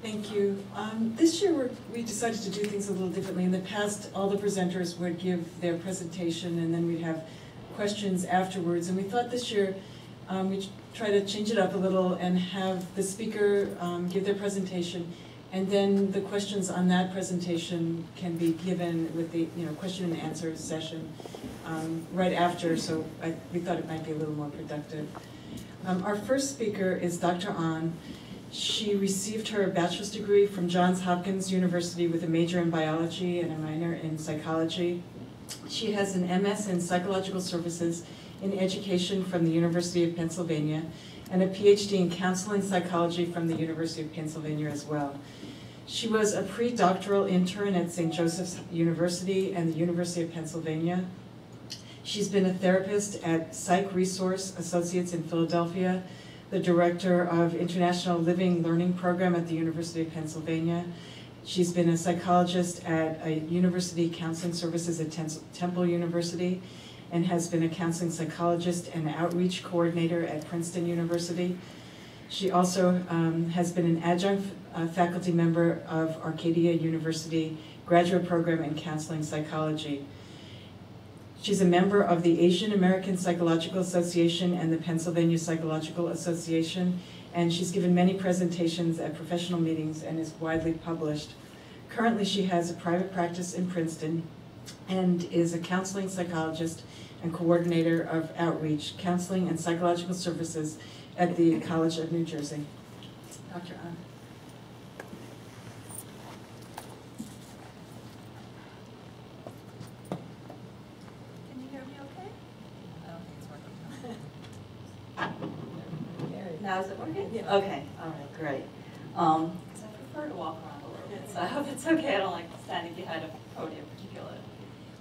Thank you. This year we decided to do things a little differently. In the past, all the presenters would give their presentation and then we'd have questions afterwards. And we thought this year we'd try to change it up a little and have the speaker give their presentation, and then the questions on that presentation can be given with the question and answer session right after, so we thought it might be a little more productive. Our first speaker is Dr. Ahn. She received her bachelor's degree from Johns Hopkins University with a major in biology and a minor in psychology. She has an MS in psychological services in education from the University of Pennsylvania and a PhD in counseling psychology from the University of Pennsylvania as well. She was a pre-doctoral intern at St. Joseph's University and the University of Pennsylvania. She's been a therapist at Psych Resource Associates in Philadelphia, the director of International Living Learning Program at the University of Pennsylvania. She's been a psychologist at a University Counseling Services at Temple University and has been a counseling psychologist and outreach coordinator at Princeton University. She also has been an adjunct faculty member of Arcadia University graduate program in counseling psychology. She's a member of the Asian American Psychological Association and the Pennsylvania Psychological Association, and she's given many presentations at professional meetings and is widely published. Currently, she has a private practice in Princeton and is a counseling psychologist and coordinator of outreach, counseling, and psychological services at the College of New Jersey. Dr. Ahn. Now is it working? Yeah. Okay, all right, great. So I prefer to walk around a little bit, so I hope it's okay. I don't like standing behind a podium particularly.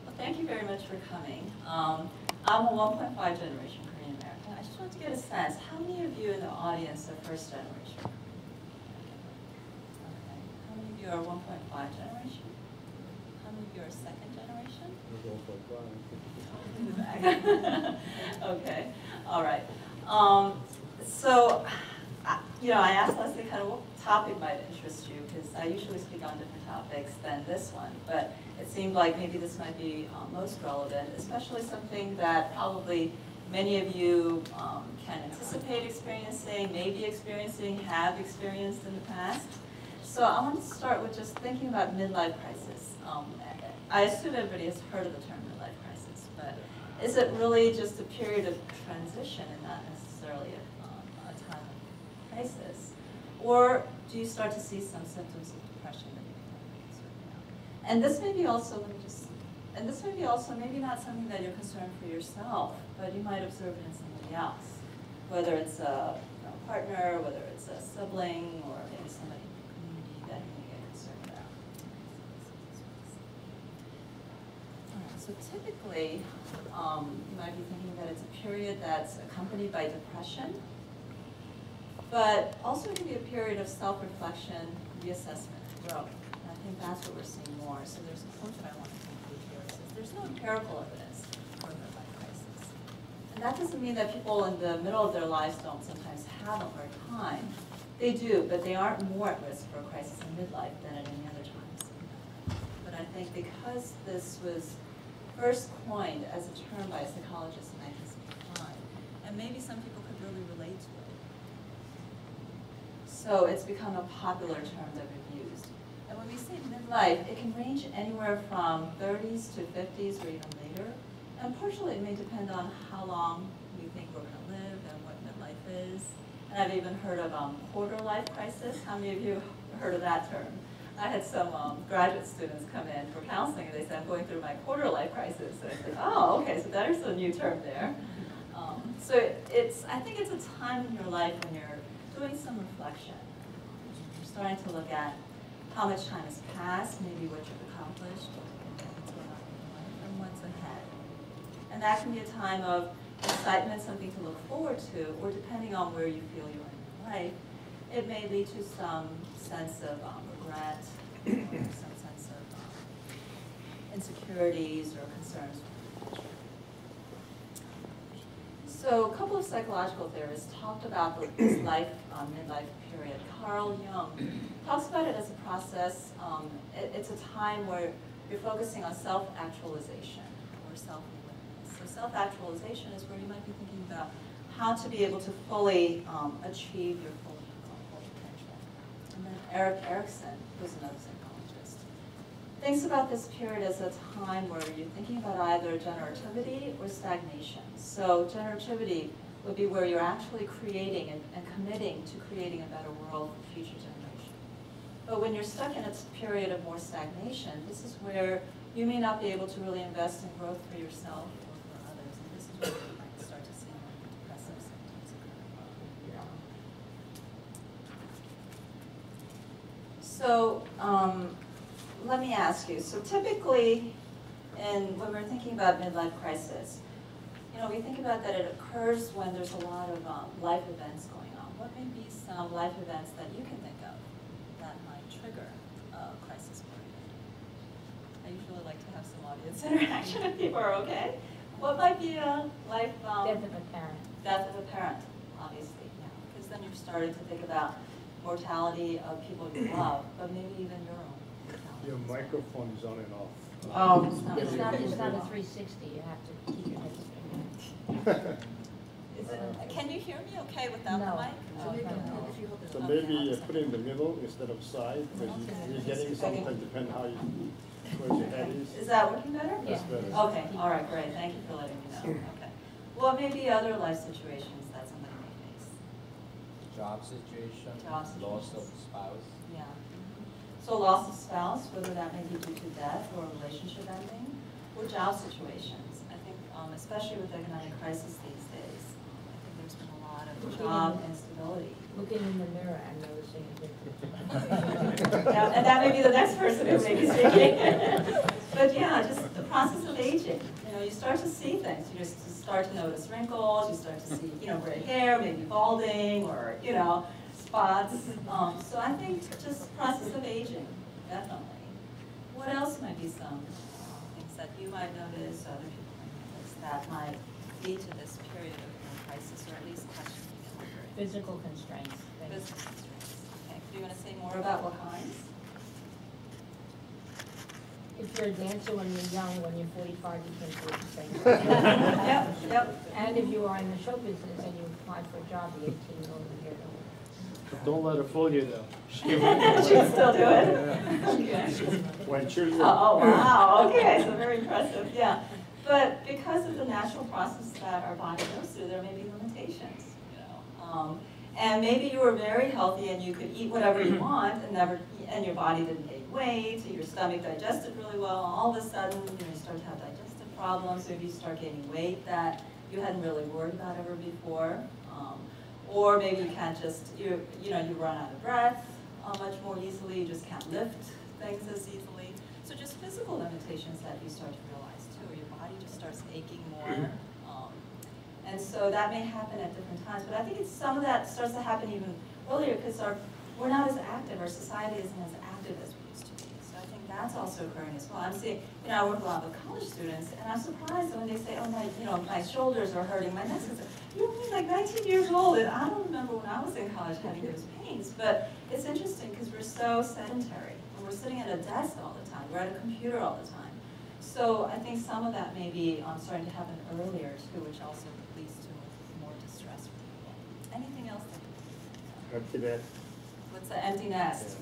Well, thank you very much for coming. I'm a 1.5 generation Korean American. I just wanted to get a sense, how many of you in the audience are first generation? Okay. How many of you are 1.5 generation? How many of you are second generation? Okay, all right. So, I asked Leslie kind of what topic might interest you, because I usually speak on different topics than this one, but it seemed like maybe this might be most relevant, especially something that probably many of you can anticipate experiencing, maybe experiencing, have experienced in the past. So I want to start with just thinking about midlife crisis. I assume everybody has heard of the term midlife crisis, but is it really just a period of transition and not necessarily a time of crisis? Or do you start to see some symptoms of depression that you become concerned about? And this may be also, maybe not something that you're concerned for yourself, but you might observe it in somebody else, whether it's a partner, whether it's a sibling, or maybe somebody in the community that you may get concerned about. All right, so typically, you might be thinking that it's a period that's accompanied by depression, but also it can be a period of self-reflection, reassessment, and growth. And I think that's what we're seeing more. So there's a point that I want to conclude here. It says there's no empirical evidence for midlife crisis. And that doesn't mean that people in the middle of their lives don't sometimes have a hard time. They do, but they aren't more at risk for a crisis in midlife than at any other times. But I think because this was first coined as a term by a psychologist in 1965, and maybe some people could really relate to it. So it's become a popular term that we've used. And when we say midlife, it can range anywhere from 30s to 50s or even later. And partially it may depend on how long we think we're going to live and what midlife is. And I've even heard of quarter life crisis. How many of you have heard of that term? I had some graduate students come in for counseling, and they said, I'm going through my quarter life crisis. And I said, oh, okay, so there's a new term there. So I think it's a time in your life when you're doing some reflection. You're starting to look at how much time has passed, maybe what you've accomplished, what's going on in your life, and what's ahead. And that can be a time of excitement, something to look forward to, or depending on where you feel you are in your life, it may lead to some sense of regret, or some sense of insecurities or concerns for the future. So a couple of psychological theorists talked about this midlife period. Carl Jung talks about it as a process. It's a time where you're focusing on self-actualization or self-awareness. So self-actualization is where you might be thinking about how to be able to fully achieve your full potential. And then Erik Erikson, who's another psychologist, thinks about this period as a time where you're thinking about either generativity or stagnation. So generativity would be where you're actually creating and committing to creating a better world for future generations. But when you're stuck in a period of more stagnation, this is where you may not be able to really invest in growth for yourself or for others. And this is where you might start to see more depressive symptoms occur. So let me ask you, so typically when we're thinking about midlife crisis, we think about that it occurs when there's a lot of life events going on. What may be some life events that you can think of that might trigger a crisis period? I usually like to have some audience interaction if people are okay. What might be a life... death of a parent. Death of a parent, obviously, yeah. Because then you're starting to think about mortality of people you love, but maybe even your own mortality. Your microphone is on and off. Oh, It's not a 360, you have to keep your head straight. Can you hear me okay without No. the mic? Oh, no. So maybe put it in the middle instead of side, because you're getting sometimes depending how where your head is. Is that working better? That's Yeah. better. Okay, all right, great. Thank you for letting me know. Okay. What may be other life situations that somebody may face? Job situation, Job situation. loss of spouse. Yeah. So loss of spouse, whether that may be due to death or relationship ending, or job situations. I think, especially with the economic crisis these days, I think there's been a lot of job instability. Looking in the mirror and noticing a difference. Yeah, and that may be the next person who may be speaking. But yeah, just the process of aging. You start to see things. You just start to notice wrinkles. You start to see, gray hair, maybe balding, or spots. So I think just process of aging, definitely. What else might be some things that you might notice, other people might notice, that might lead to this period of crisis, or at least questioning and wondering? Physical constraints. Physical constraints. Okay. Do you want to say more about what kinds? If you're a dancer when you're young, when you're 45, you can't do it the same. Yep. And if you are in the show business and you apply for a job, the 18-year-old year old. Don't let her fool you though. She'd still do it? Okay. When children. Oh, wow, okay, so very impressive, yeah. But because of the natural process that our body goes through, there may be limitations, and maybe you were very healthy and you could eat whatever you want and your body didn't gain weight, your stomach digested really well, all of a sudden, you start to have digestive problems, maybe you start gaining weight that you hadn't really worried about ever before. Or maybe you can't just, you run out of breath much more easily, you just can't lift things as easily. So just physical limitations that you start to realize too. Your body just starts aching more. And so that may happen at different times. But I think some of that starts to happen even earlier because we're not as active, our society isn't as active as we used to be. So I think that's also occurring as well. I'm seeing, I work a lot with college students, and I'm surprised when they say, oh, my shoulders are hurting, my neck is, you're only like 19 years old, and I don't remember when I was in college having those pains. But it's interesting because we're so sedentary, and we're sitting at a desk all the time, we're at a computer all the time. So I think some of that may be starting to happen earlier too, which also leads to more distress for people. Anything else? Empty nest. What's the empty nest?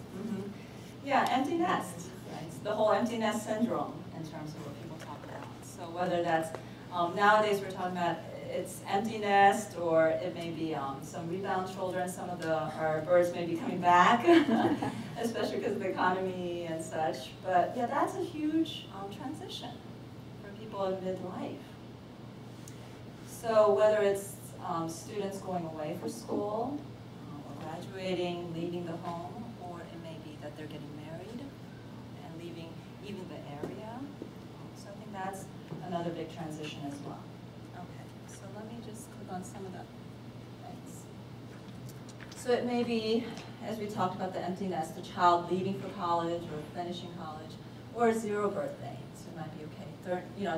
Yeah, empty nest. Right? It's the whole empty nest syndrome in terms of what people talk about. So whether that's nowadays we're talking about it's empty nest, or it may be some rebound children. Some of our birds may be coming back, especially because of the economy and such. But yeah, that's a huge transition for people in midlife. So whether it's students going away for school, or graduating, leaving the home, or it may be that they're getting married and leaving even the area. So I think that's another big transition as well. Okay, so let me just click on some of the things. So it may be, as we talked about the empty nest, the child leaving for college or finishing college, or zero birthday. So it might be okay.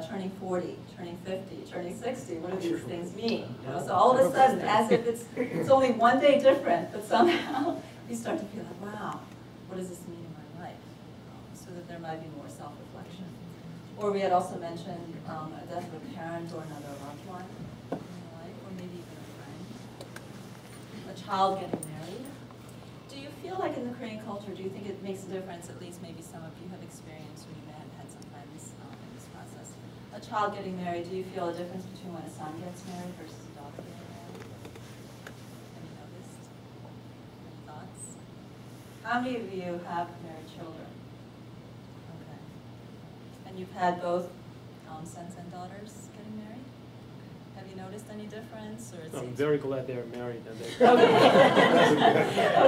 Turning 40, turning 50, turning 60, what do these things mean? So all of a sudden, as if it's only one day different, but somehow you start to feel like, wow, what does this mean in my life? So that there might be more self-reflection. Or we had also mentioned a death of a parent or another loved one in your life, or maybe even a friend. A child getting married. Do you feel like in the Korean culture, do you think it makes a difference, at least maybe some of you have experienced, or you may have had some friends in this process, a child getting married, do you feel a difference between when a son gets married versus a daughter getting married? Have you noticed? Any thoughts? How many of you have married children? Okay. And you've had both sons and daughters getting married? Have you noticed any difference? Or I'm very glad they're married. And okay.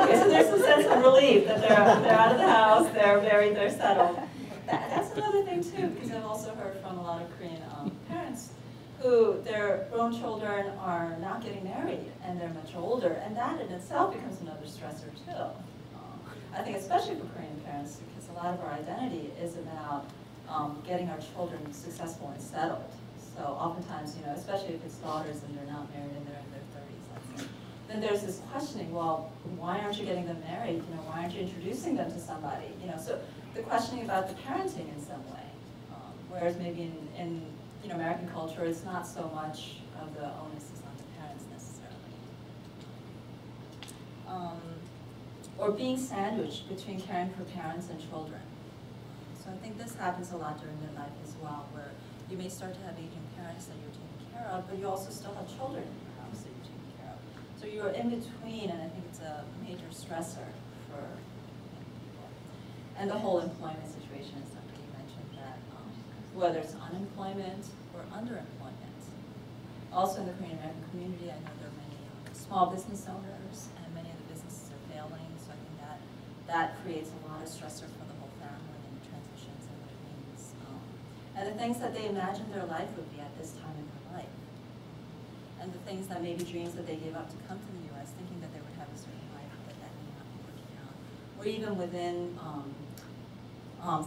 Okay, so there's a sense of relief that they're out of the house, they're married, they're settled. That's another thing too, because I've also heard from a lot of Korean parents who their grown children are not getting married and they're much older, and that in itself becomes another stressor too. I think especially for Korean parents, because a lot of our identity is about getting our children successful and settled. So oftentimes, especially if it's daughters and they're not married and they're in their 30s, let's say, then there's this questioning, well, why aren't you getting them married? Why aren't you introducing them to somebody? So the questioning about the parenting in some way. Whereas maybe in American culture, it's not so much of the onus is on the parents necessarily. Or being sandwiched between caring for parents and children. So I think this happens a lot during midlife as well, where you may start to have aging parents that you're taking care of, but you also still have children in your house that you're taking care of. So you're in between, and I think it's a major stressor for people. And the whole employment situation, as somebody mentioned, that whether it's unemployment or underemployment. Also in the Korean American community, I know there are many small business owners, and many of the businesses are failing, so I think that creates a lot of stressor for the whole family and transitions and what it means. And the things that they imagine their life would be at this time in their life. And the things that maybe dreams that they gave up to come to the U.S. thinking that they would have a certain life, that may not be working out. Or even within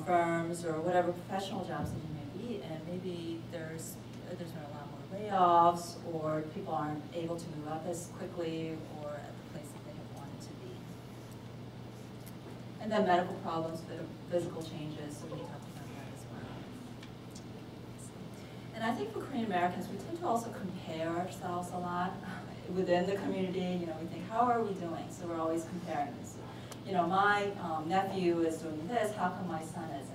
firms or whatever professional jobs that you may be in, maybe there's been a lot more layoffs, or people aren't able to move up as quickly or at the place that they have wanted to be. And then medical problems, physical changes, so we talked about that as well. And I think for Korean Americans, we tend to also compare ourselves a lot within the community. We think, how are we doing? So we're always comparing this. My nephew is doing this, how come my son isn't?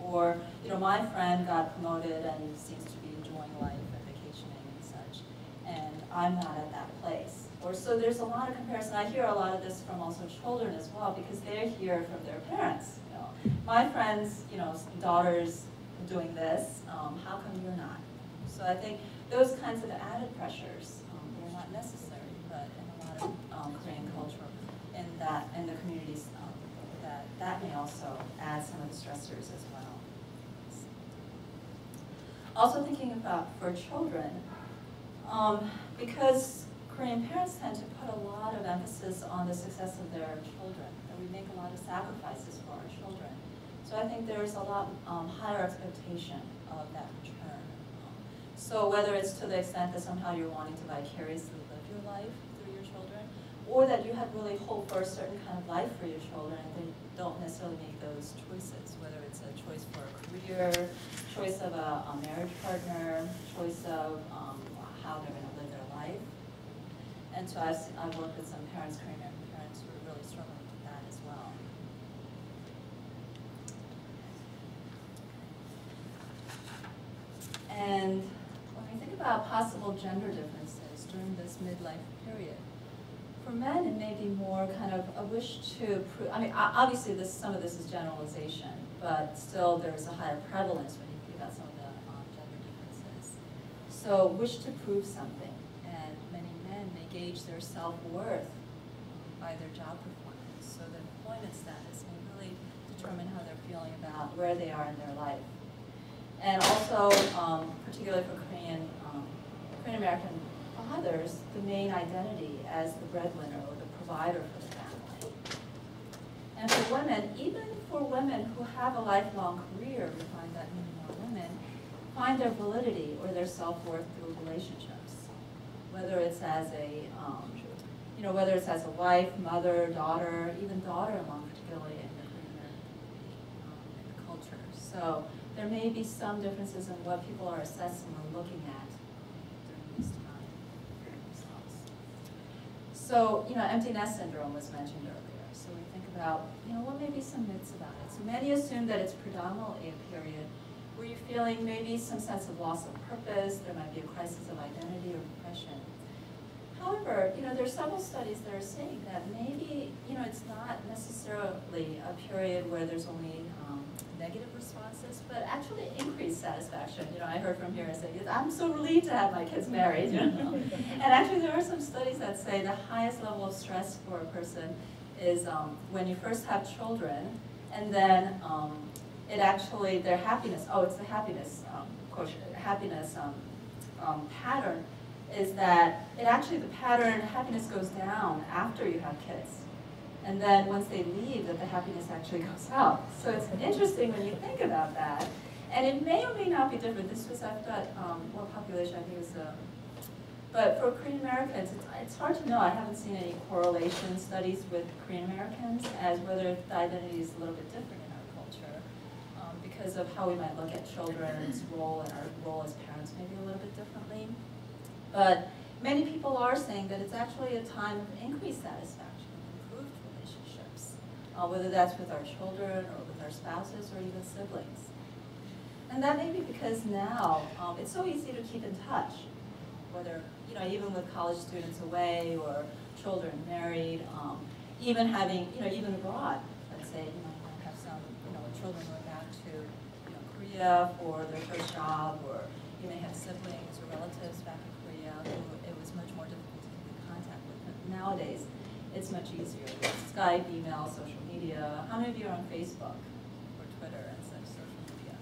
Or, my friend got promoted and seems to be enjoying life and vacationing and such, and I'm not at that place. Or so there's a lot of comparison. I hear a lot of this from also children as well, because they hear from their parents. My friends, daughters doing this, how come you're not? So I think those kinds of added pressures, they're not necessary, but in a lot of Korean culture, in the communities, that may also add some of the stressors as well. Also thinking about for children, because Korean parents tend to put a lot of emphasis on the success of their children, and we make a lot of sacrifices for our children. So I think there's a lot higher expectation of that return. So whether it's to the extent that somehow you're wanting to vicariously live your life through your children, or that you had really hoped for a certain kind of life for your children, and they don't necessarily make those choices, whether it's a choice for a career, choice of a marriage partner, choice of how they're going to live their life. And so I've worked with some parents, Korean American parents, who are really struggling with that as well. And when we think about possible gender differences during this midlife period, for men, it may be more kind of a wish to prove, obviously some of this is generalization, but still there's a higher prevalence when you think about some of the gender differences. So wish to prove something, and many men may gauge their self-worth by their job performance. So the employment status may really determine how they're feeling about where they are in their life. And also, particularly for Korean American fathers, the main identity as the breadwinner or the provider for the family. And for women, even for women who have a lifelong career, we find that many more women find their validity or their self-worth through relationships, whether it's as a, whether it's as a wife, mother, daughter, even daughter-in-law, particularly in the Korean American culture. So there may be some differences in what people are assessing or looking at during this time themselves. So, empty nest syndrome was mentioned earlier. So we think about, what may be some myths about it. So many assume that it's predominantly a period where you're feeling maybe some sense of loss of purpose, there might be a crisis of identity or depression. However, there are several studies that are saying that maybe, it's not necessarily a period where there's only negative responses, but actually increased satisfaction. I heard from here and say, I'm so relieved to have my kids married. And actually, there are some studies that say the highest level of stress for a person is when you first have children, and then it actually, their happiness, it's the happiness quotient, happiness pattern, is that it actually, the pattern, happiness goes down after you have kids. And then once they leave, that the happiness actually goes up. So it's interesting when you think about that. And it may or may not be different. This was, I've got what population, I think it was, but for Korean Americans, it's hard to know. I haven't seen any correlation studies with Korean Americans as whether the identity is a little bit different in our culture because of how we might look at children's role and our role as parents maybe a little bit differently. But many people are saying that it's actually a time of increased satisfaction, improved relationships, whether that's with our children or with our spouses or even siblings. And that may be because now it's so easy to keep in touch, whether, even with college students away or children married, even having, even abroad. Let's say, you might have some, children going back to, Korea for their first job, or you may have siblings or relatives back in Korea who it was much more difficult to keep in contact with. But nowadays, it's much easier with Skype, email, social media. How many of you are on Facebook or Twitter and such social media?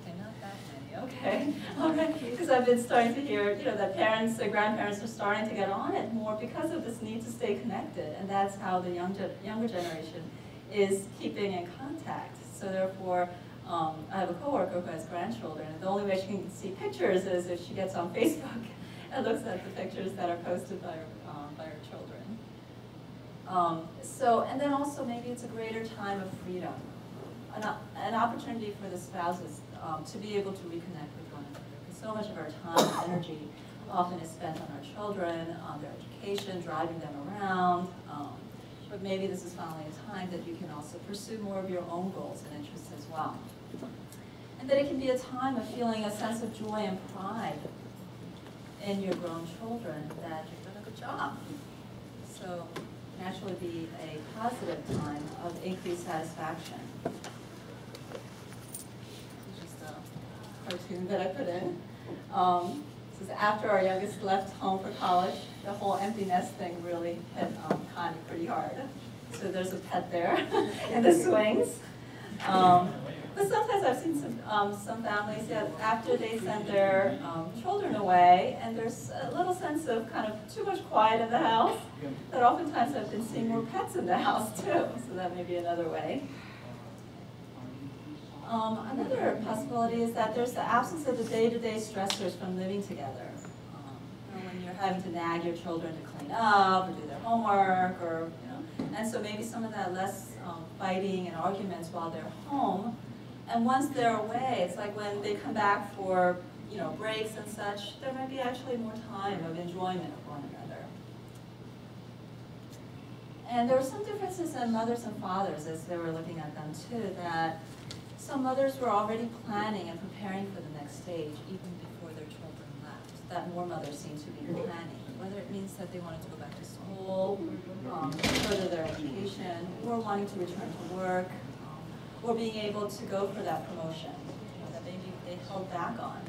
Okay, not that many. Okay, all right. Because I've been starting to hear, that parents and grandparents are starting to get on it more because of this need to stay connected, and that's how the younger generation is keeping in contact. So therefore, I have a coworker who has grandchildren, and the only way she can see pictures is if she gets on Facebook and looks at the pictures that are posted by her children. And then also maybe it's a greater time of freedom, an opportunity for the spouses to be able to reconnect with one another. Because so much of our time and energy often is spent on our children, on their education, driving them around. But maybe this is finally a time that you can also pursue more of your own goals and interests as well. And that it can be a time of feeling a sense of joy and pride in your grown children that you've done a good job. So naturally be a positive time of increased satisfaction. This is just a cartoon that I put in. This is after our youngest left home for college. The whole empty nest thing really hit Connie pretty hard. So there's a pet there in the swings. But sometimes I've seen some families that after they send their children away, and there's a little sense of kind of too much quiet in the house, that oftentimes I've been seeing more pets in the house too. So that may be another way. Another possibility is that there's the absence of the day-to-day stressors from living together. When you're having to nag your children to clean up or do their homework, or and so maybe some of that less fighting and arguments while they're home. And once they're away, it's like when they come back for breaks and such, there might be actually more time of enjoyment of one another. And there were some differences in mothers and fathers as they were looking at them too, that some mothers were already planning and preparing for the next stage even before their children left. That more mothers seem to be planning, whether it means that they wanted to go back to school, further their education, or wanting to return to work, or being able to go for that promotion that maybe they held back on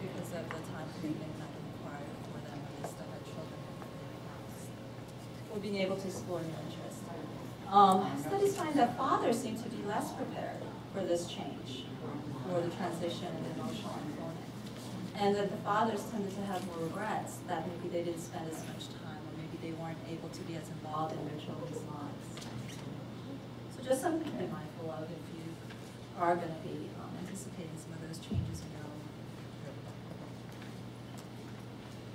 because of the time commitment that required for them when they still had children in the house, or being able to explore new interests. Studies find that fathers seem to be less prepared for this change, for the transition and emotional component, and that the fathers tended to have more regrets that maybe they didn't spend as much time, or maybe they weren't able to be as involved in their children's lives. So just something to be mindful of if you are going to be anticipating some of those changes ago.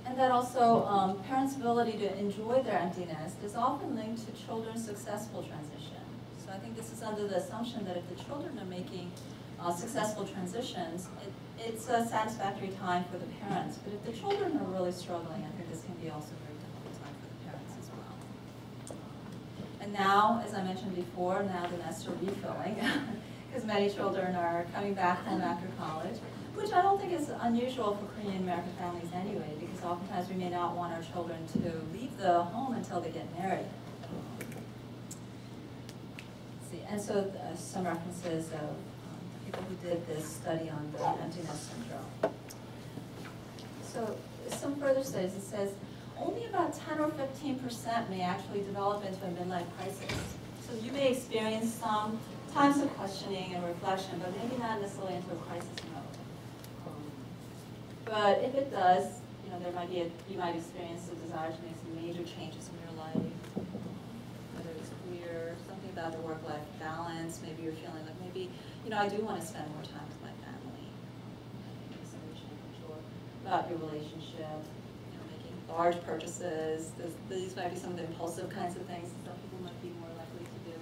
And that also, parents' ability to enjoy their empty nest is often linked to children's successful transition. So I think this is under the assumption that if the children are making successful transitions, it's a satisfactory time for the parents. But if the children are really struggling, I think this can be also a very difficult time for the parents as well. And now, as I mentioned before, now the nests are refilling because many children are coming back home after college, which I don't think is unusual for Korean American families anyway, because oftentimes we may not want our children to leave the home until they get married. And so some references of people who did this study on the empty nest syndrome. So some further studies, it says only about 10 or 15% may actually develop into a midlife crisis. So you may experience some times of questioning and reflection, but maybe not necessarily into a crisis mode. But if it does, there might be you might experience the desire to make some major changes in your life, whether it's career, something about the work-life balance. Maybe you're feeling like maybe, I do want to spend more time with my family. Maybe some change, or about your relationship, making large purchases. These might be some of the impulsive kinds of things that some people might be more likely to do,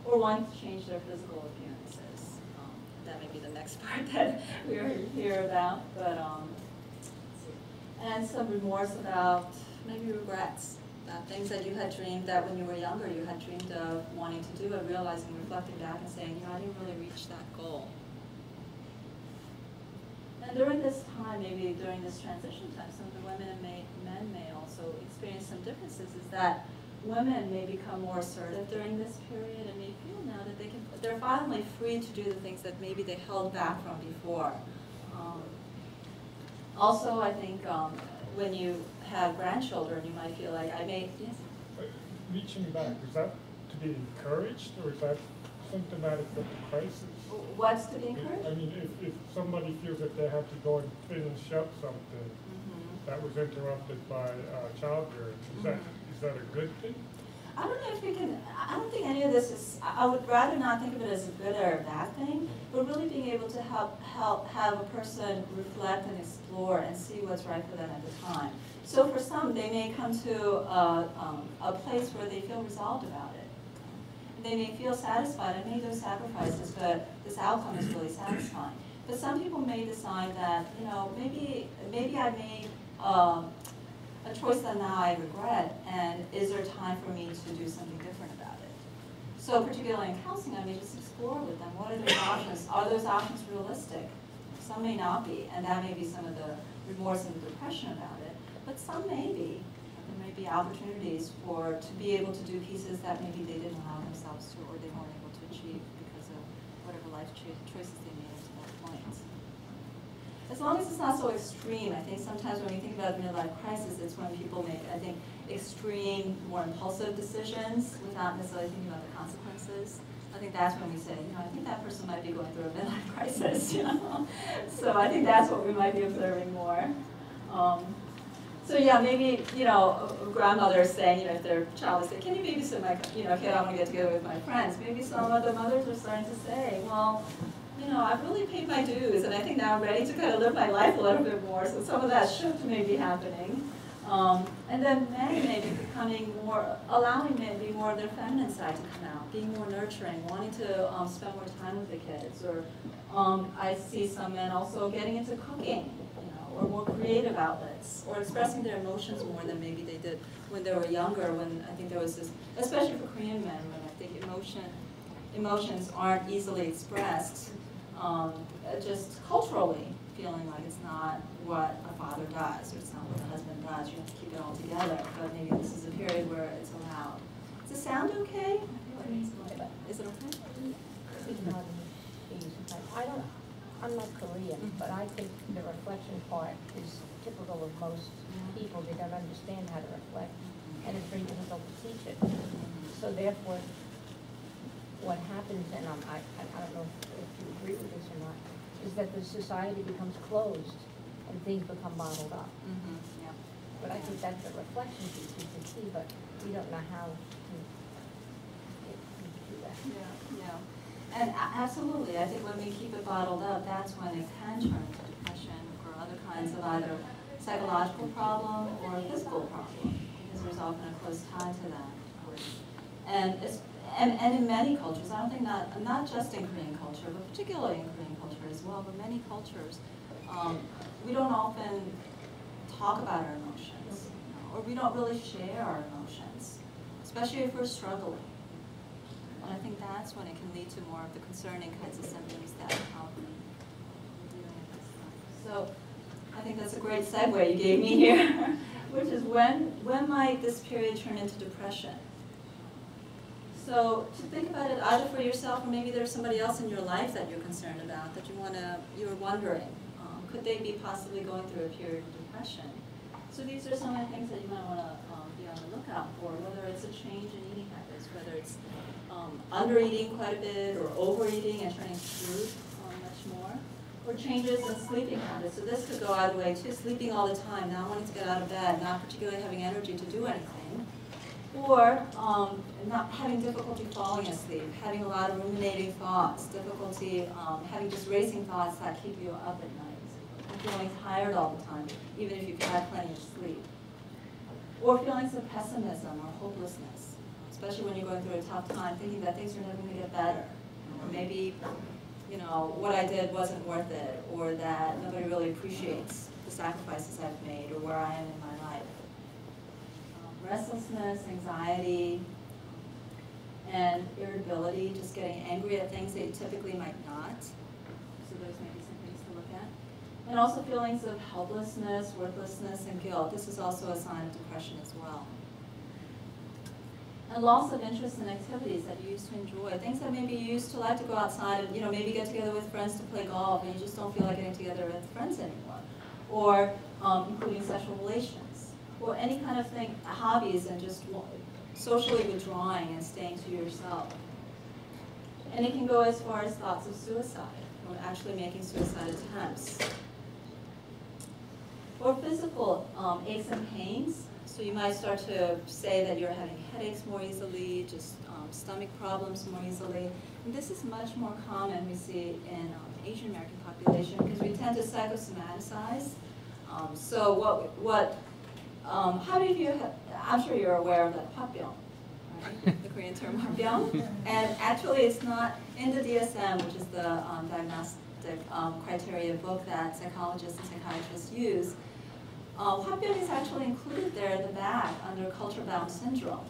or wanting to change their physical appearances. That may be the next part that we're here about, but and some remorse about maybe regrets, about things that you had dreamed that when you were younger you had dreamed of wanting to do, and realizing, reflecting back and saying, I didn't really reach that goal. And during this time, maybe during this transition time, some of the women and men may also experience some differences, is that women may become more assertive during this period and may feel now that they're finally free to do the things that maybe they held back from before. Also, I think when you have grandchildren, you might feel like yes? Reaching back, is that to be encouraged, or is that symptomatic of the crisis? What's to be encouraged? I mean, if somebody feels that they have to go and finish up something that was interrupted by childbirth, is that a good thing? I don't know if we can, I don't think any of this is, I would rather not think of it as a good or a bad thing, but really being able to help have a person reflect and explore and see what's right for them at the time. So for some, they may come to a place where they feel resolved about it. They may feel satisfied, I made those sacrifices, but this outcome is really satisfying. But some people may decide that, maybe I made a choice that now I regret, and is there time for me to do something different about it? So particularly in counseling, I may just explore with them, what are those options? Are those options realistic? Some may not be, and that may be some of the remorse and depression about it, but some may be. There may be opportunities to be able to do pieces that maybe they didn't allow themselves to, or they weren't able to achieve because of whatever life choices they made up to that point. As long as it's not so extreme, I think sometimes when we think about midlife crisis, it's when people make, I think, extreme, more impulsive decisions without necessarily thinking about the consequences. I think that's when we say, I think that person might be going through a midlife crisis, So I think that's what we might be observing more. So yeah, maybe, grandmothers saying, if their child is saying, can you babysit my, kid, I want to get together with my friends. Maybe some of the mothers are starting to say, well, I've really paid my dues, and I think now I'm ready to kind of live my life a little bit more, so some of that shift may be happening. And then men may be becoming more, allowing maybe more of their feminine side to come out, being more nurturing, wanting to spend more time with the kids. Or I see some men also getting into cooking, or more creative outlets, or expressing their emotions more than maybe they did when they were younger, when I think there was this, especially for Korean men, when I think emotions aren't easily expressed, just culturally feeling like it's not what a father does, or it's not what a husband does, you have to keep it all together, but maybe this is a period where it's allowed. Does it sound okay? Is it okay? I'm not Korean, but I think the reflection part is typical of most people. They don't understand how to reflect, and it's very difficult to teach it. So therefore, what happens, and I don't know if you agree with this or not, is that the society becomes closed and things become bottled up. Yeah. But I think that's the reflection piece is the key, but we don't know how to do that. Yeah. Absolutely, I think when we keep it bottled up, that's when it can turn into depression or other kinds of either psychological problem or physical problem, because there's often a close tie to that. And in many cultures, I don't think not just in Korean culture, but particularly in Korean culture as well, but many cultures, we don't often talk about our emotions, or we don't really share our emotions, especially if we're struggling. And I think that's when it can lead to more of the concerning kinds of symptoms that we're dealing with this time. So I think that's a great segue you gave me here, which is when might this period turn into depression? So to think about it either for yourself or maybe there's somebody else in your life that you're concerned about, that you're wondering, could they be possibly going through a period of depression? So these are some of the things that you might want to be on the lookout for, whether it's a change in eating habits, whether it's under-eating quite a bit or overeating and turning to food much more, or changes in sleeping habits. So this could go either way too, sleeping all the time, not wanting to get out of bed, not particularly having energy to do anything, or not having difficulty falling asleep, having a lot of ruminating thoughts, difficulty having just racing thoughts that keep you up at night, and feeling tired all the time, even if you've had plenty of sleep, or feelings of pessimism or hopelessness, especially when you're going through a tough time, thinking that things are never going to get better, or maybe, what I did wasn't worth it, or that nobody really appreciates the sacrifices I've made, or where I am in my life. Restlessness, anxiety, and irritability, just getting angry at things that you typically might not. So those may be some things to look at. And also feelings of helplessness, worthlessness, and guilt. This is also a sign of depression as well. And loss of interest in activities that you used to enjoy. Things that maybe you used to like to go outside and maybe get together with friends to play golf, and you just don't feel like getting together with friends anymore. Or including sexual relations. Or any kind of thing, hobbies, and just socially withdrawing and staying to yourself. And it can go as far as thoughts of suicide, or actually making suicide attempts. Or physical aches and pains. So you might start to say that you're having headaches more easily, just stomach problems more easily. And this is much more common we see in Asian American population because we tend to psychosomatize. So how many of you have, I'm sure you're aware of that papyeong, right? The Korean term papyeong. And actually it's not in the DSM, which is the diagnostic criteria book that psychologists and psychiatrists use. Papyeong is actually included there in the back under culture-bound syndrome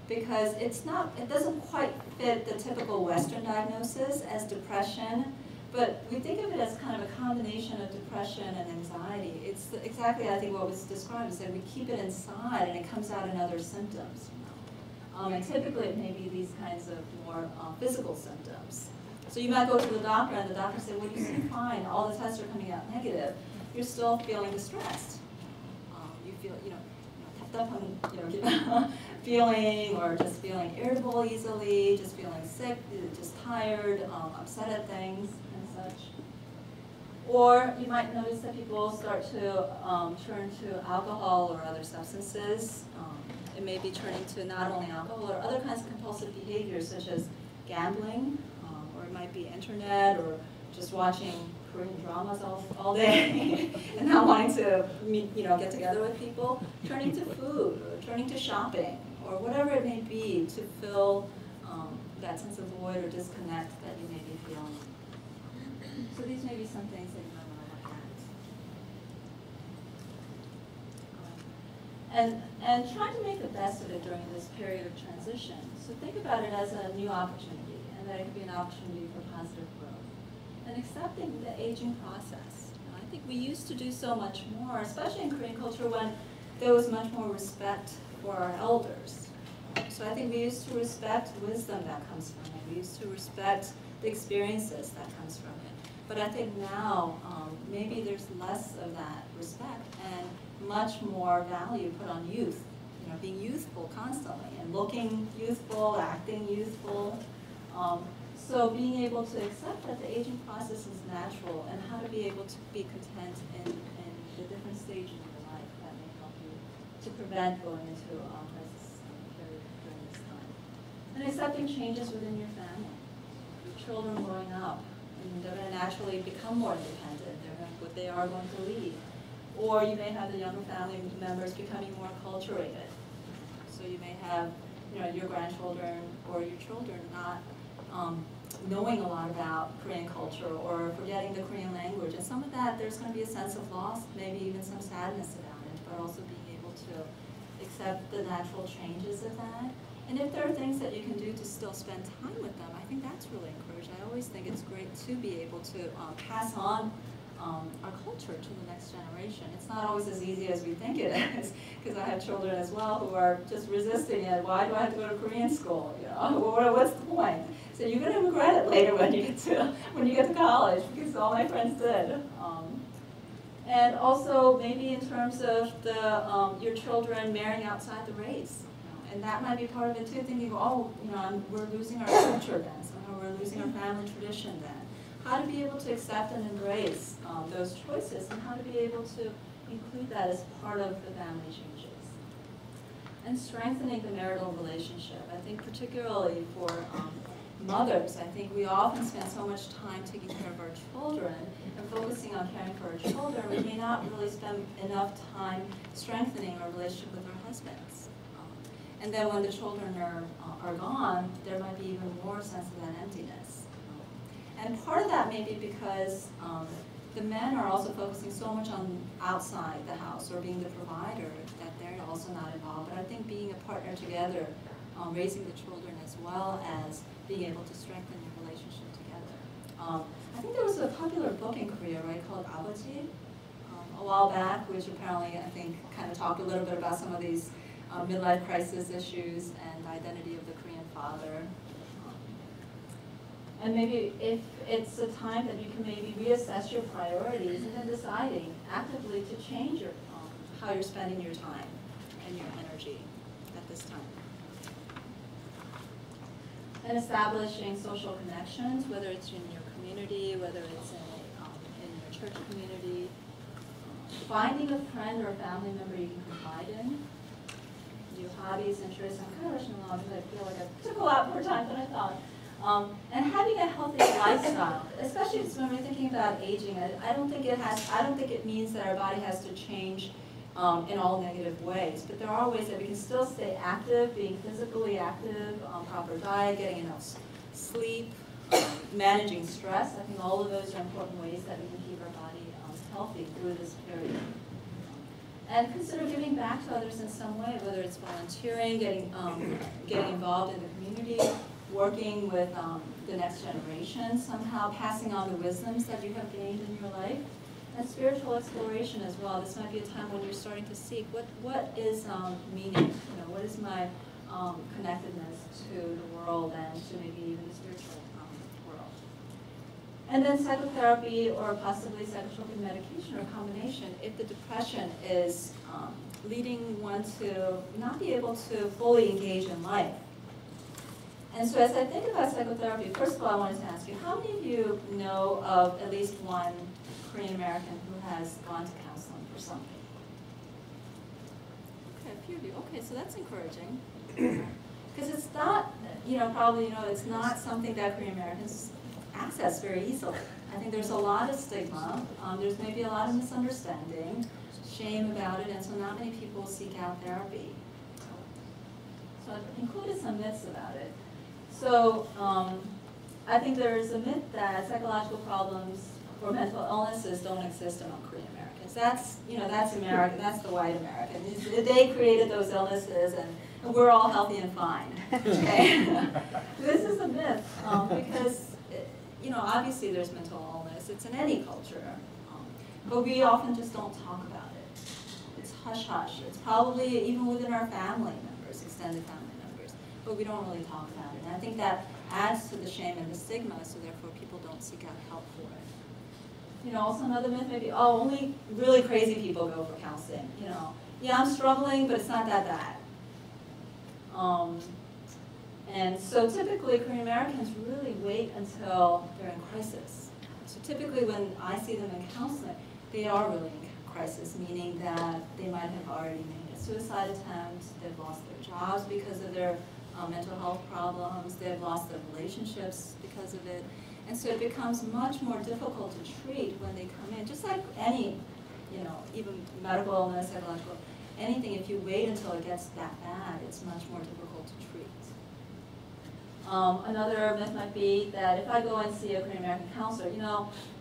because it doesn't quite fit the typical Western diagnosis as depression. But we think of it as kind of a combination of depression and anxiety. It's exactly, I think, what was described, is that we keep it inside and it comes out in other symptoms. And typically it may be these kinds of more physical symptoms. So you might go to the doctor and the doctor says, well, you seem fine, all the tests are coming out negative. You're still feeling distressed. You feel, puffed up on, feeling, or just feeling irritable easily, just feeling sick, just tired, upset at things. Such. Or you might notice that people start to turn to alcohol or other substances. It may be turning to not only alcohol or other kinds of compulsive behaviors such as gambling, or it might be internet, or just watching Korean dramas all day and not wanting to get together with people. Turning to food, or turning to shopping, or whatever it may be to fill that sense of void or disconnect that you may be feeling. So these may be some things that you might want to look at. And try to make the best of it during this period of transition. So think about it as a new opportunity, and that it could be an opportunity for positive growth. And accepting the aging process. I think we used to do so much more, especially in Korean culture when there was much more respect for our elders. So I think we used to respect wisdom that comes from it. We used to respect the experiences that comes from it. But I think now, maybe there's less of that respect and much more value put on youth. Being youthful constantly and looking youthful, acting youthful. So being able to accept that the aging process is natural and how to be able to be content in the different stages of your life that may help you to prevent going into this period during this time. And accepting changes within your family. children growing up, and they're going to naturally become more independent. They are going to lead. Or you may have the younger family members becoming more acculturated. So you may have, your grandchildren or your children not knowing a lot about Korean culture or forgetting the Korean language. And some of that, there's going to be a sense of loss, maybe even some sadness about it, but also being able to accept the natural changes of that. And if there are things that you can do to still spend time with them, I think that's really encouraged. I always think it's great to be able to pass on our culture to the next generation. It's not always as easy as we think it is, because I have children as well who are just resisting it. Why do I have to go to Korean school? What's the point? So you're going to regret it later when you get to college, because all my friends did. And also maybe in terms of your children marrying outside the race. And that might be part of it too, thinking, we're losing our culture then, somehow we're losing our family tradition then. How to be able to accept and embrace those choices, and how to be able to include that as part of the family changes. And strengthening the marital relationship. I think particularly for mothers, I think we often spend so much time taking care of our children and focusing on caring for our children, we may not really spend enough time strengthening our relationship with our husbands. And then when the children are gone, there might be even more sense of that emptiness. And part of that may be because the men are also focusing so much on outside the house or being the provider that they're also not involved. But I think being a partner together, raising the children as well as being able to strengthen your relationship together. I think there was a popular book in Korea, right, called APA a while back, which apparently I think kind of talked a little bit about some of these midlife crisis issues and the identity of the Korean father. And maybe if it's a time that you can maybe reassess your priorities and then deciding actively to change your, how you're spending your time and your energy at this time. And establishing social connections, whether it's in your community, whether it's in your church community. Finding a friend or a family member you can confide in. Your hobbies, interests. I'm kind of rushing along because I feel like I took a lot more time than I thought. And having a healthy lifestyle, especially when we're thinking about aging, I don't think it means that our body has to change in all negative ways. But there are ways that we can still stay active, being physically active, proper diet, getting enough sleep, managing stress. I think all of those are important ways that we can keep our body healthy through this period. And consider giving back to others in some way, whether it's volunteering, getting involved in the community, working with the next generation, somehow passing on the wisdoms that you have gained in your life, and spiritual exploration as well. This might be a time when you're starting to seek what is meaning, what is my connectedness to the world and to maybe even the spiritual world. And then psychotherapy or possibly psychotropic medication or combination if the depression is leading one to not be able to fully engage in life. And so as I think about psychotherapy, first of all, I wanted to ask you, how many of you know of at least one Korean American who has gone to counseling for something? Okay, a few of you. Okay, so that's encouraging. Because it's not, probably it's not something that Korean Americans access very easily. I think there's a lot of stigma. There's maybe a lot of misunderstanding, shame about it, and so not many people seek out therapy. So I've included some myths about it. So I think there's a myth that psychological problems or mental illnesses don't exist among Korean Americans. That's American. That's the white American. They created those illnesses, and we're all healthy and fine. Okay? This is a myth because obviously there's mental illness. It's in any culture, but we often just don't talk about it. It's hush hush. It's probably even within our family members, extended family members, but we don't really talk about it. And I think that adds to the shame and the stigma, so therefore people don't seek out help for it. Also another myth maybe, only really crazy people go for counseling. Yeah, I'm struggling, but it's not that bad. And so typically Korean Americans really wait until they're in crisis. So typically when I see them in counseling, they are really in crisis, meaning that they might have already made a suicide attempt, they've lost their jobs because of their mental health problems, they've lost their relationships because of it. And so it becomes much more difficult to treat when they come in, just like any, even medical illness, psychological, anything, if you wait until it gets that bad, it's much more difficult to treat. Another myth might be that if I go and see a Korean American counselor,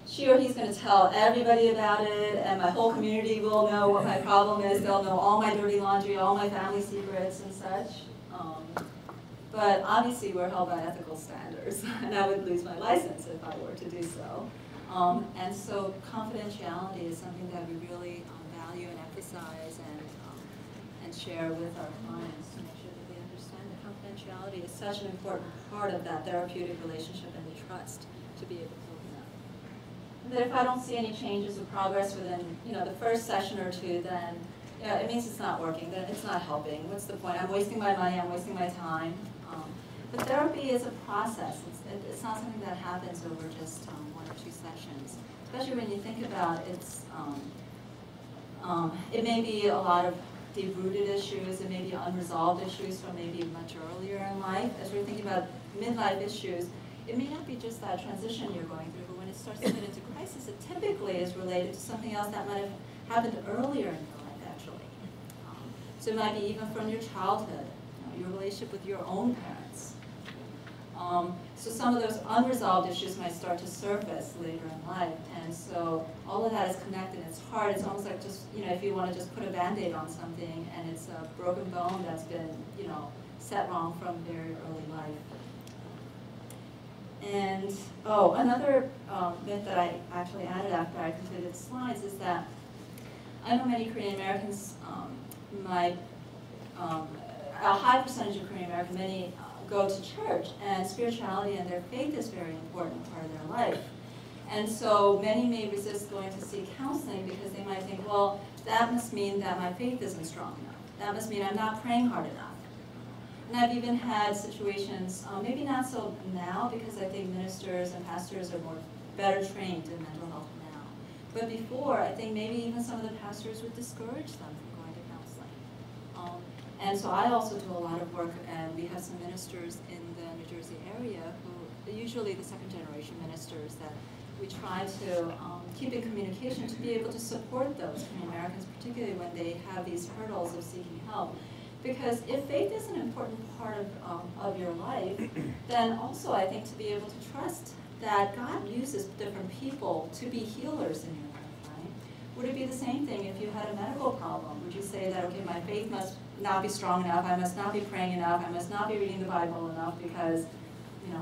she or he's going to tell everybody about it, and my whole community will know what my problem is. They'll know all my dirty laundry, all my family secrets and such. But obviously we're held by ethical standards, and I would lose my license if I were to do so. And so confidentiality is something that we really value and emphasize and share with our clients to make sure that they understand that confidentiality is such an important part of that therapeutic relationship and the trust to be able to open up. And that if I don't see any changes or progress within the first session or two, then it means it's not working, then it's not helping. What's the point? I'm wasting my money, I'm wasting my time. But therapy is a process. It's not something that happens over just 1 or 2 sessions. Especially when you think about it may be a lot of deep-rooted issues, it may be unresolved issues from maybe much earlier in life. As we're thinking about midlife issues, it may not be just that transition you're going through, but when it starts to get into crisis, it typically is related to something else that might have happened earlier in your life, actually. So it might be even from your childhood, your relationship with your own parents. So some of those unresolved issues might start to surface later in life, and so all of that is connected. It's hard. It's almost like just, if you want to just put a Band-Aid on something, and it's a broken bone that's been, set wrong from very early life. And, another myth that I actually added after I completed the slides is that I know many Korean Americans, a high percentage of Korean Americans, many go to church, and spirituality and their faith is a very important part of their life. And so many may resist going to seek counseling because they might think, well, that must mean that my faith isn't strong enough. That must mean I'm not praying hard enough. And I've even had situations, maybe not so now, because I think ministers and pastors are better trained in mental health now. But before, I think maybe even some of the pastors would discourage them from going to counseling. And so I also do a lot of work, and we have some ministers in the New Jersey area who are usually the second-generation ministers that we try to keep in communication to be able to support those Korean Americans, particularly when they have these hurdles of seeking help. Because if faith is an important part of your life, then also I think to be able to trust that God uses different people to be healers in your life, right? Would it be the same thing if you had a medical problem? Would you say that, okay, my faith must not be strong enough, I must not be praying enough, I must not be reading the Bible enough because,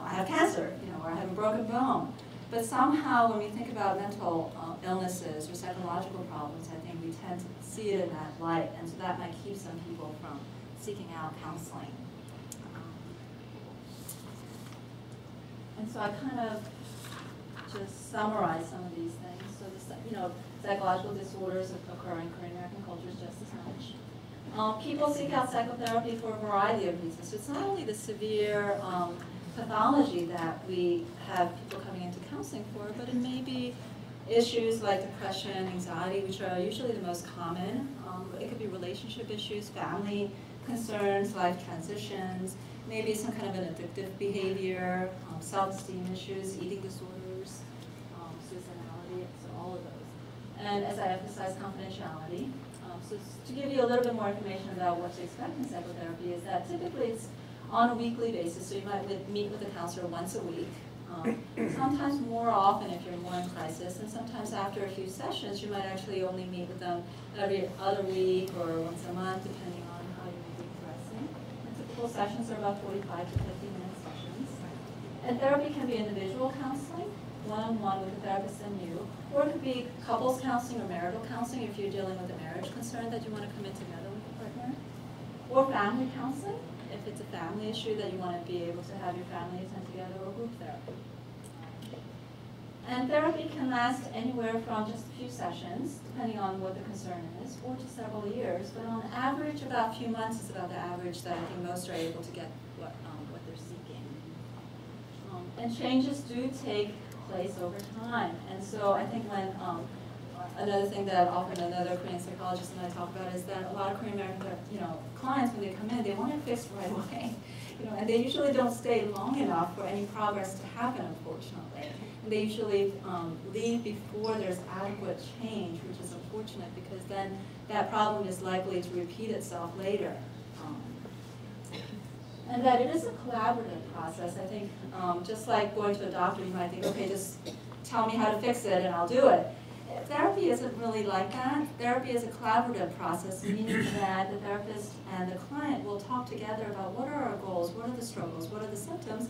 I have cancer, or I have a broken bone. But somehow when we think about mental illnesses or psychological problems, I think we tend to see it in that light, and so that might keep some people from seeking out counseling. And so I kind of just summarize some of these things. So psychological disorders occur in Korean American cultures just as much. People seek out psychotherapy for a variety of reasons. So it's not only the severe pathology that we have people coming into counseling for, but it may be issues like depression, anxiety, which are usually the most common. It could be relationship issues, family concerns, life transitions, maybe some kind of an addictive behavior, self-esteem issues, eating disorders, suicidality, so all of those. And as I emphasize, confidentiality. So to give you a little bit more information about what to expect in psychotherapy is that typically it's on a weekly basis, so you might meet with a counselor once a week. Sometimes more often if you're more in crisis, and sometimes after a few sessions you might actually only meet with them every other week or once a month, depending on how you may be progressing. And typical sessions are about 45 to 50-minute sessions. And therapy can be individual counseling, one-on-one with the therapist and you, or it could be couples counseling or marital counseling if you're dealing with a marriage concern that you want to come in together with your partner, or family counseling if it's a family issue that you want to be able to have your family attend together, or group therapy. And therapy can last anywhere from just a few sessions, depending on what the concern is, or to several years, but on average about a few months is about the average that I think most are able to get what they're seeking. And changes do take place over time. And so I think when, another thing that often another Korean psychologist and I talk about is that a lot of Korean American clients, when they come in, they want it fixed right away. And they usually don't stay long enough for any progress to happen, unfortunately. And they usually leave before there's adequate change, which is unfortunate because then that problem is likely to repeat itself later. And that it is a collaborative process. I think just like going to a doctor, you might think, okay, just tell me how to fix it and I'll do it. Therapy isn't really like that. Therapy is a collaborative process, meaning that the therapist and the client will talk together about what are our goals, what are the struggles, what are the symptoms,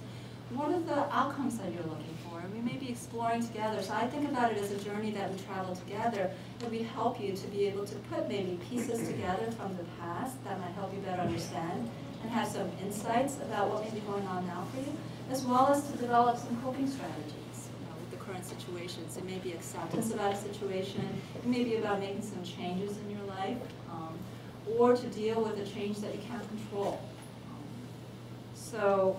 what are the outcomes that you're looking for, and we may be exploring together. So I think about it as a journey that we travel together, that we help you to be able to put maybe pieces together from the past that might help you better understand and have some insights about what may be going on now for you, as well as to develop some coping strategies. Current situations. It may be acceptance about a situation, it may be about making some changes in your life, or to deal with a change that you can't control. So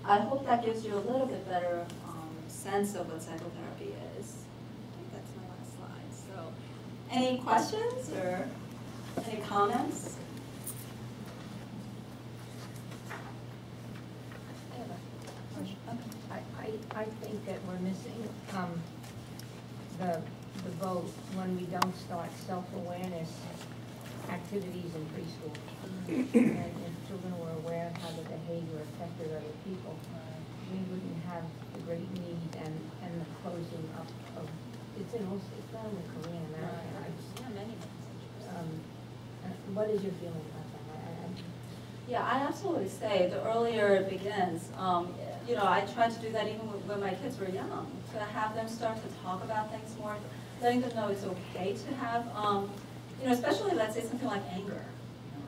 I hope that gives you a little bit better sense of what psychotherapy is. I think that's my last slide. So any questions or any comments? I think that we're missing the boat when we don't start self-awareness activities in preschool. And if children were aware of how their behavior affected other people, we wouldn't have the great need and the closing up of, it's not only Korean American. What is your feeling about that? Yeah, I absolutely say the earlier it begins, you know, I tried to do that even when my kids were young, to have them start to talk about things more, letting them know it's okay to have, you know, especially let's say something like anger.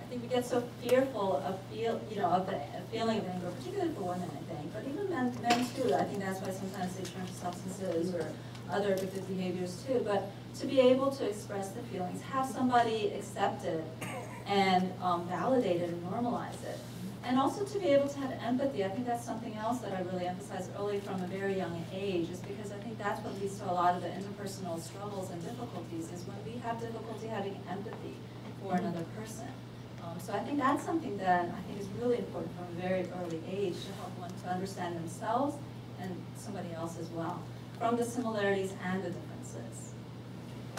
I think we get so fearful of of the feeling of anger, particularly for women, I think, but even men too. I think that's why sometimes they turn to substances or other addictive behaviors too. But to be able to express the feelings, have somebody accept it and validate it and normalize it. And also to be able to have empathy. I think that's something else that I really emphasize early from a very young age, is because I think that's what leads to a lot of the interpersonal struggles and difficulties, is when we have difficulty having empathy for another person. So I think that's something that I think is really important from a very early age, to help one to understand themselves and somebody else as well, from the similarities and the differences.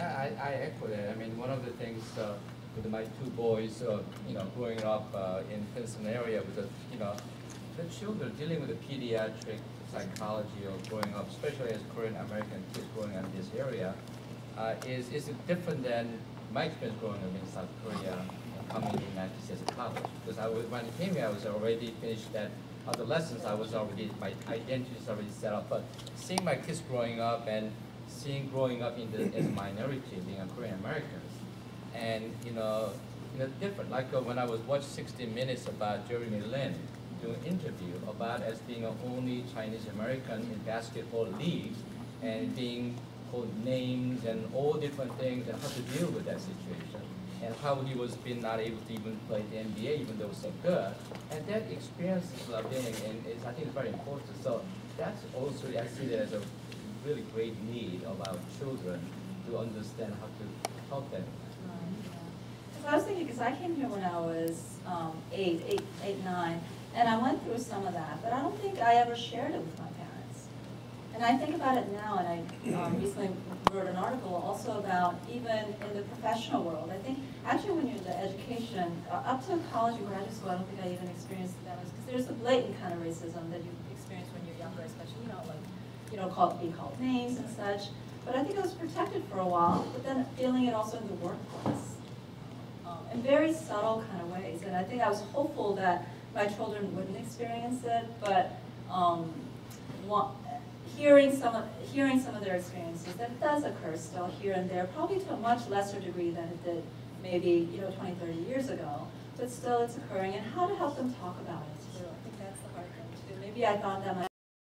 I echo that. I mean, one of the things with my two boys, you know, growing up in Princeton area with the children dealing with the pediatric psychology of growing up, especially as Korean American kids growing up in this area, is different than my experience growing up in South Korea, coming in the United States as a college. Because when I came here, I was already finished that adolescence. I was already, my identity is already set up. But seeing my kids growing up and seeing growing up as a minority, being a Korean Americans, and different. Like when I was watching 60 Minutes about Jeremy Lin doing an interview about as being an only Chinese American in basketball league, and being called names and all different things, and how to deal with that situation, and how he was not able to even play the NBA even though it was so good. And that experience of being, and I think it's very important. So that's also, I see that as a really great need of our children to understand how to help them. I was thinking, because I came here when I was 8, 9, and I went through some of that, but I don't think I ever shared it with my parents. And I think about it now, and I recently wrote an article also about even in the professional world. I think actually when you're in the education, up to college and graduate school, I don't think I even experienced that much, because there's a blatant kind of racism that you experience when you're younger, especially, being called names and such. But I think I was protected for a while, but then feeling it also in the workplace. In very subtle kind of ways, and I think I was hopeful that my children wouldn't experience it, but hearing some of their experiences, that it does occur still here and there, probably to a much lesser degree than it did maybe 20, 30 years ago, but still it's occurring, and how to help them talk about it too. I think that's the hard thing to do. Maybe I thought that